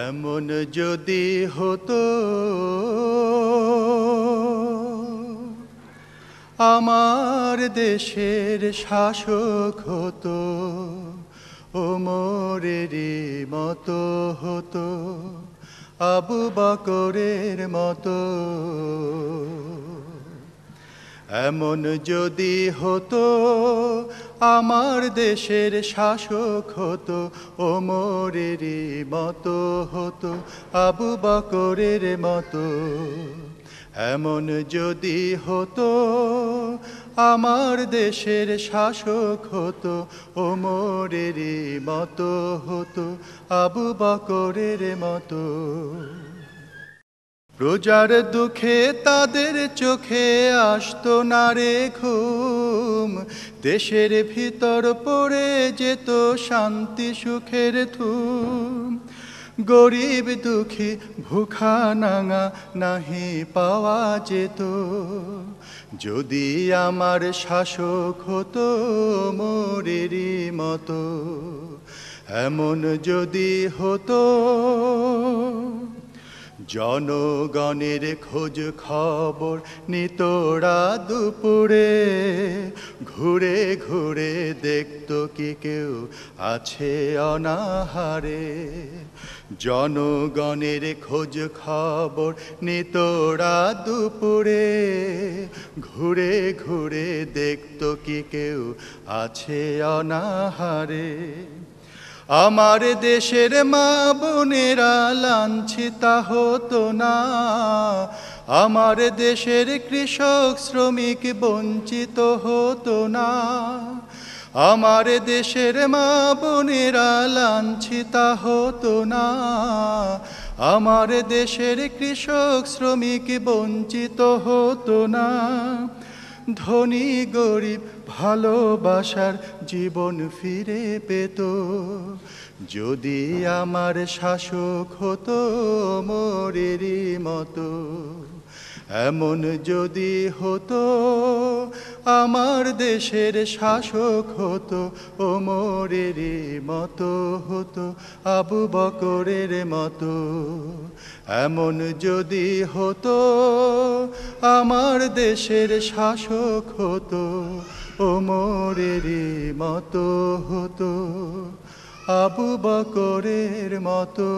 এমন যদি হতো আমার দেশের শাসক হতো, ওমরেরই মতো হতো, আবু বকরের মতো। এমন যদি হতো আমার দেশের শাসক হতো, ওমরেরই মতো হতো, আবু বকরের মতো। এমন যদি হতো আমার দেশের শাসক হতো, ওমরেরই মতো হতো, আবু বকরের মতো। প্রজার দুঃখে তাদের চোখে আসতো না রে ঘুম, দেশের ভিতর পড়ে যেত শান্তি সুখের ধুম। গরিব দুঃখী ভুখা নাঙা নাহি পাওয়া যেত, যদি আমার শাসক হতো মোরেরই মতো। এমন যদি হতো জনগণের খোঁজ খবর নিতরা দুপুরে, ঘুরে ঘুরে দেখতো কি কেউ আছে অনাহারে। জনগণের খোঁজ খবর নিতরা দুপুরে, ঘুরে ঘুরে দেখতো কি কেউ আছে অনাহারে। আমার দেশের মা বোনেরা লাঞ্ছিতা হতো না, আমার দেশের কৃষক শ্রমিক বঞ্চিত হতো না। আমার দেশের মা বোনেরা লাঞ্ছিতা হতো না, আমার দেশের কৃষক শ্রমিক বঞ্চিত হতো না। ধনী গরিব ভালোবাসার জীবন ফিরে পেত, যদি আমার শাসক হতো মোরেরই মতো। এমন যদি হতো আমার দেশের শাসক হতো, ওমরেরই মতো হতো, আবু বকরের মতো। এমন যদি হতো আমার দেশের শাসক হতো, ওমরেরই মতো হতো, আবু বকরের মতো।